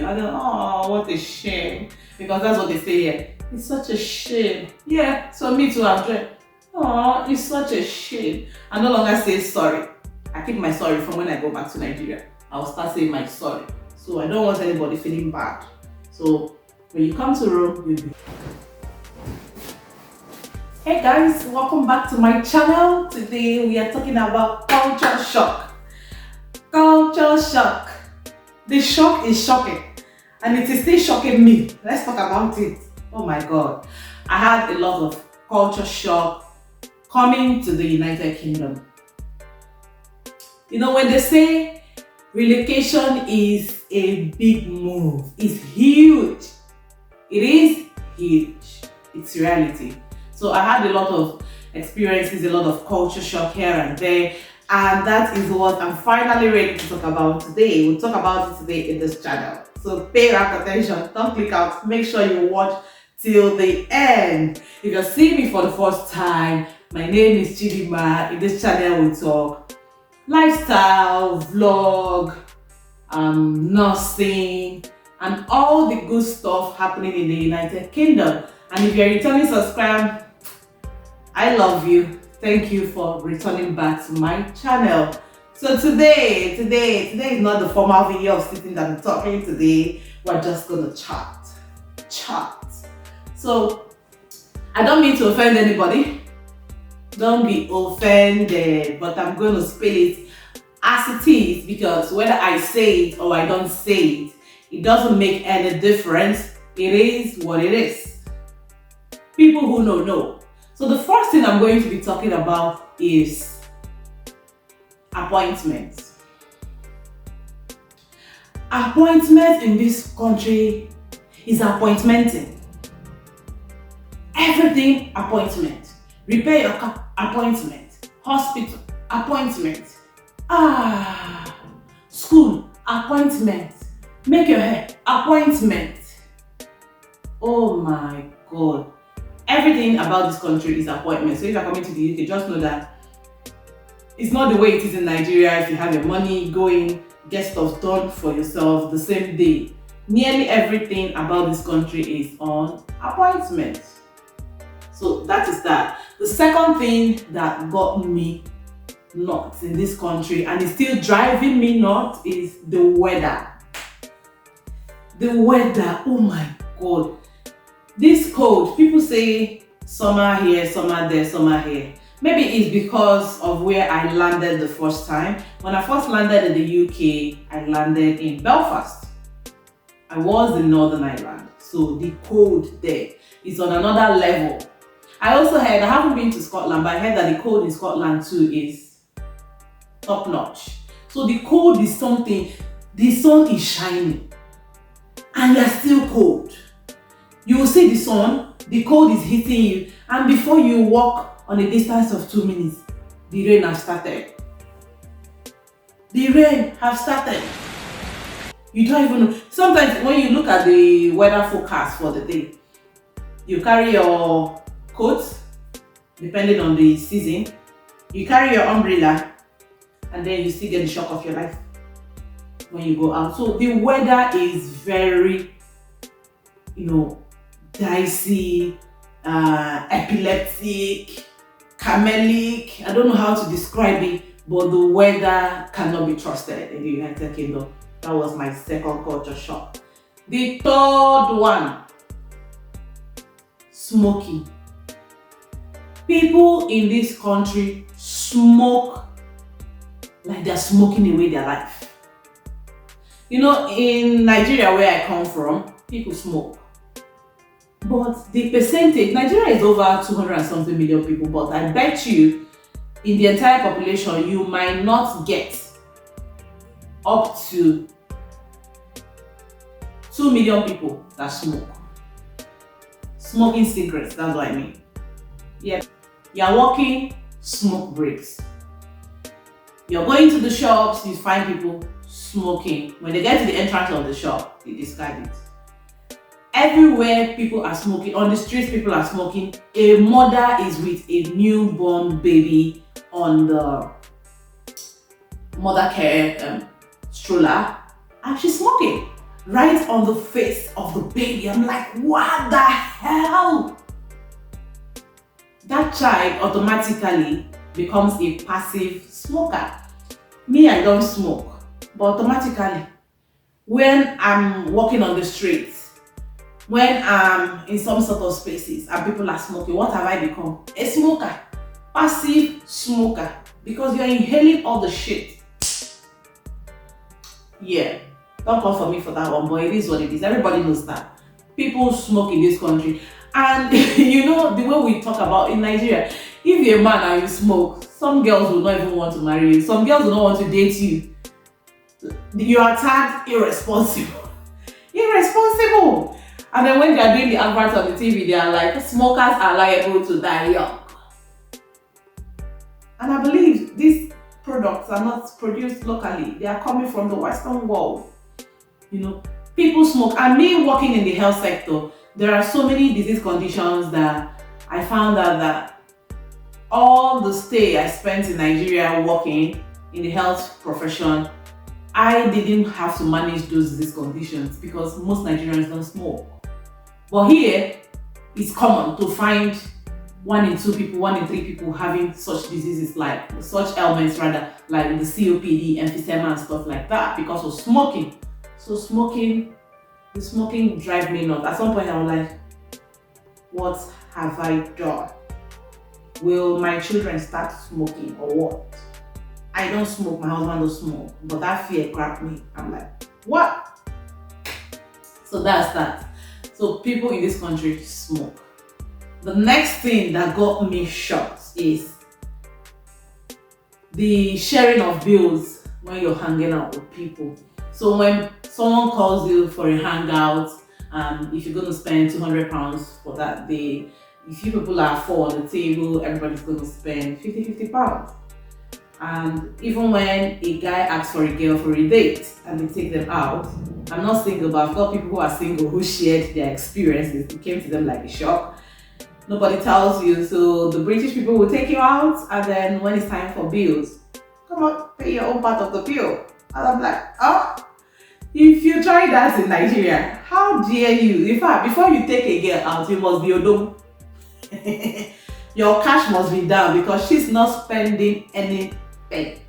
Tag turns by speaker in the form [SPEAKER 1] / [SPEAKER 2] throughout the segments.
[SPEAKER 1] I don't know, oh, what a shame. Because that's what they say here. It's such a shame. Yeah, so me too, I'm trying. Oh, it's such a shame. I no longer say sorry. I keep my sorry from when I go back to Nigeria. I'll start saying my sorry. So I don't want anybody feeling bad. So when you come to Rome, you'll be. Hey guys, welcome back to my channel. Today we are talking about culture shock. Culture shock. The shock is shocking and it is still shocking me. Let's talk about it. Oh my god. I had a lot of culture shock coming to the United Kingdom. You know, when they say relocation is a big move, it's huge. It is huge. It's reality. So I had a lot of experiences, a lot of culture shock here and there, and that is what I'm finally ready to talk about today. We'll talk about it today in this channel. So pay rapt attention, don't click out, make sure you watch till the end. If you're seeing me for the first time, my name is Chidima. In this channel we talk lifestyle, vlog, nursing, and all the good stuff happening in the United Kingdom. And if you're a returning subscriber, I love you. Thank you for returning back to my channel. So today is not the formal video of sitting down and talking. Today, we're just gonna chat. So, I don't mean to offend anybody. Don't be offended, but I'm going to spell it as it is, because whether I say it or I don't say it, it doesn't make any difference. It is what it is. People who know. So the first thing I'm going to be talking about is appointments. Appointment in this country is appointmenting. Everything appointment. Repair your car, appointment. Hospital, appointment. School, appointment. Make your hair, appointment. Oh my god. Everything about this country is appointment. So if you're coming to the UK, just know that it's not the way it is in Nigeria. If you have your money, go in, get stuff done for yourself the same day. Nearly everything about this country is on appointment. So that is that. The second thing that got me nuts in this country and is still driving me nuts is the weather. The weather, oh my god. This cold, people say summer here, summer there, summer here. Maybe it's because of where I landed the first time. When I first landed in the UK, I landed in Belfast. I was in Northern Ireland, so the cold there is on another level. I also heard, I haven't been to Scotland, but I heard that the cold in Scotland too is top notch. So the cold is something, the sun is shining and you're still cold. You will see the sun, the cold is hitting you, and before you walk on a distance of 2 minutes, the rain has started. The rain has started. You don't even know. Sometimes when you look at the weather forecast for the day, you carry your coat, depending on the season, you carry your umbrella, and then you still get the shock of your life when you go out. So the weather is very, dicey, epileptic, chamelic. I don't know how to describe it, but the weather cannot be trusted in the United Kingdom. That was my second culture shock. The third one, smoking. People in this country smoke like they're smoking away their life. In Nigeria, where I come from, people smoke. But the percentage, Nigeria is over 200 and something million people, but I bet you in the entire population, you might not get up to 2 million people that smoke. Smoking cigarettes, that's what I mean. Yeah, you're walking, smoke breaks. You're going to the shops, you find people smoking. When they get to the entrance of the shop, they discard it. Everywhere people are smoking, on the streets people are smoking. A mother is with a newborn baby on the mother care stroller and she's smoking. right on the face of the baby. I'm like, what the hell? That child automatically becomes a passive smoker. Me, I don't smoke, but automatically, when I'm walking on the streets, when I'm in some sort of spaces and people are smoking, what have I become? A smoker. Passive smoker. Because you're inhaling all the shit. Yeah. Don't come for me for that one, but it is what it is. Everybody knows that. People smoke in this country. And you know, the way we talk about in Nigeria, if you're a man and you smoke, some girls will not even want to marry you. Some girls will not want to date you. You are tagged irresponsible. Irresponsible. And then when they are doing the adverts on the TV, they are like, smokers are liable to die young. And I believe these products are not produced locally. They are coming from the Western world. You know, people smoke. And me working in the health sector, there are so many disease conditions that I found out that all the stay I spent in Nigeria working in the health profession, I didn't have to manage those disease conditions because most Nigerians don't smoke. But here, it's common to find 1 in 2 people, 1 in 3 people having such diseases, like such ailments rather, like the COPD, emphysema and stuff like that because of smoking. So the smoking drive me nuts. At some point I was like, what have I done? Will my children start smoking or what? I don't smoke, my husband don't smoke, but that fear grabbed me. I'm like, what? So that's that. So people in this country smoke. The next thing that got me shocked is the sharing of bills when you're hanging out with people. So when someone calls you for a hangout, if you're going to spend £200 for that day, if you people are 4 on the table, everybody's going to spend £50. And even when a guy asks for a girl for a date and they take them out, I'm not single, but I've got people who are single who shared their experiences. It came to them like a shock. Nobody tells you, so the British people will take you out, and then when it's time for bills, come on, pay your own part of the bill. And I'm like, oh, if you try that in Nigeria, how dare you? In fact, before you take a girl out, you must be odom. Your cash must be down because she's not spending any penny.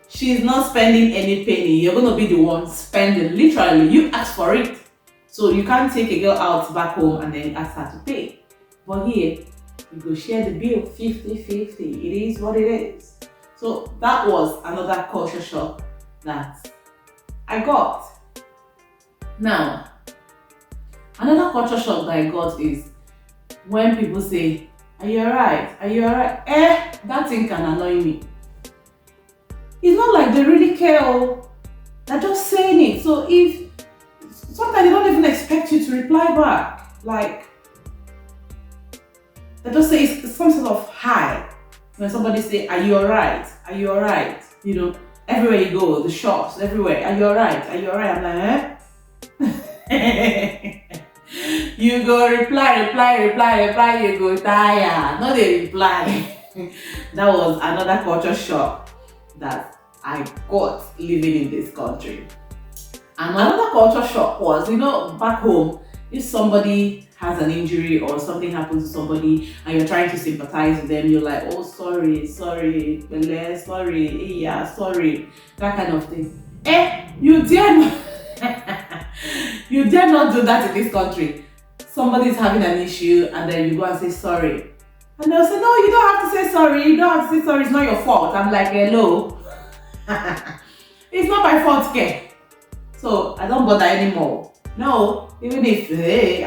[SPEAKER 1] She's not spending any penny. You're going to be the one spending. Literally, you ask for it. So you can't take a girl out back home and then ask her to pay. But here, you go share the bill 50-50. It is what it is. So that was another culture shock that I got. Now, another culture shock that I got is when people say, are you alright? Are you alright? That thing can annoy me. It's not like they really care. They're just saying it. So if sometimes they don't even expect you to reply back. Like, they just say it's some sort of hi. When somebody say, are you alright? Are you alright? You know, everywhere you go, the shops, everywhere. Are you alright? Are you alright? I'm like, You go reply, you go tire. Not a reply. That was another culture shock that I got living in this country. And another culture shock was, you know, back home, if somebody has an injury or something happens to somebody and you're trying to sympathize with them, you're like, oh, sorry, Bele, sorry, yeah, sorry, that kind of thing. You dare not, you dare not do that in this country. Somebody's having an issue and then you go and say sorry. And they'll say, no, you don't have to say sorry, you don't have to say sorry, it's not your fault. I'm like, hello. It's not my fault, okay? So I don't bother anymore. No, even if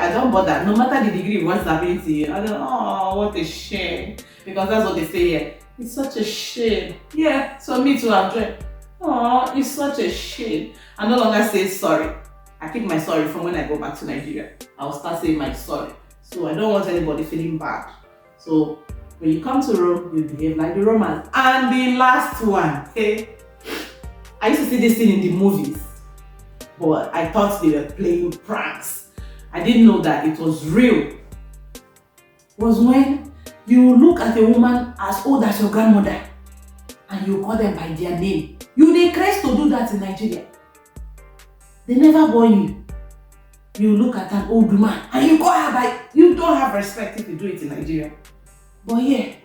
[SPEAKER 1] I don't bother, no matter the degree of what's happening to you, I don't, oh, what a shame. Because that's what they say here. It's such a shame. Yeah, so me too, I'm trying. Oh, it's such a shame. I no longer say sorry. I keep my sorry from when I go back to Nigeria. I'll start saying my sorry. So I don't want anybody feeling bad. So when you come to Rome, you behave like the Romans. And the last one, okay? I used to see this thing in the movies, but I thought they were playing pranks. I didn't know that it was real. Was when you look at a woman as old as your grandmother and you call them by their name. You dey craze to do that in Nigeria. They never born you. you look at an old woman and you call her by, you don't have respect if you do it in Nigeria. But here,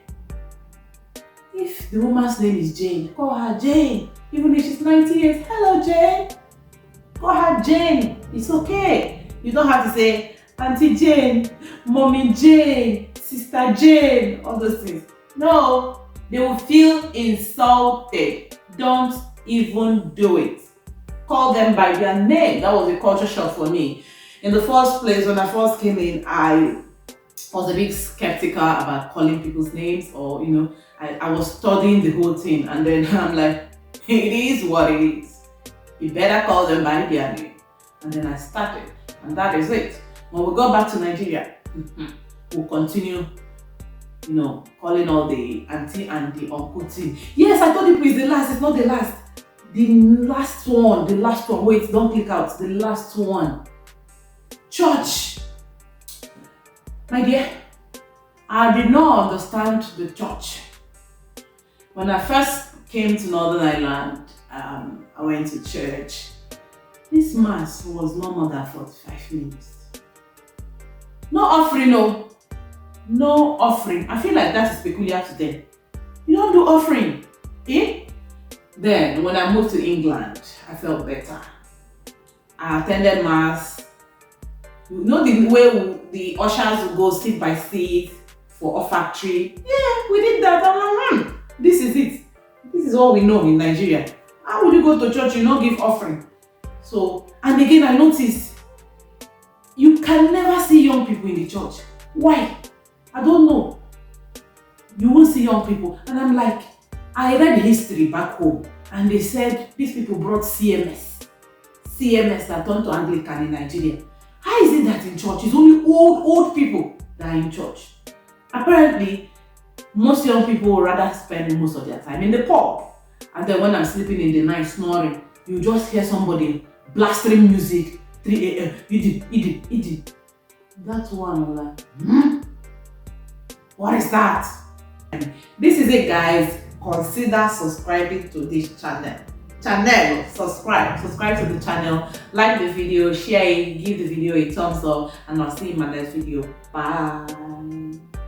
[SPEAKER 1] if the woman's name is Jane, call her Jane. Even if she's 90 years, hello Jane. Call her Jane. It's okay. You don't have to say Auntie Jane, Mommy Jane, Sister Jane, all those things. No, they will feel insulted. Don't even do it. Call them by their name. That was a culture shock for me. In the first place, when I first came in, I was a bit skeptical about calling people's names, or I was studying the whole thing, and then I'm like, it is what it is. You better call them by their name. And then I started, and that is it. When we go back to Nigeria, we'll continue, calling all the auntie and the uncle thing. Yes, I told you it's the last. It's not the last. The last one. Wait, don't click out. The last one. Church. My dear, I did not understand the church. When I first came to Northern Ireland, I went to church. This mass was no more than 45 minutes. No offering, no. No offering. I feel like that is peculiar to them. You don't do offering. Eh? Then, when I moved to England, I felt better. I attended mass. You know the way the ushers would go seat by seat for offertory? Yeah, we did that. I'm like, this is it. This is all we know in Nigeria. How would you go to church and not give offering? So, and again, I noticed you can never see young people in the church. Why? I don't know. You won't see young people. And I'm like, I read history back home, and they said these people brought CMS that turned to Anglican in Nigeria. How is it that in church it's only old people that are in church? Apparently, most young people would rather spend most of their time in the pub. And then when I'm sleeping in the night snoring, you just hear somebody blasting music, 3 a.m. Idi. That one, I'm like, what is that? This is it, guys. Consider subscribing to this channel. Subscribe to the channel, like the video, share it, give the video a thumbs up, and I'll see you in my next video. Bye.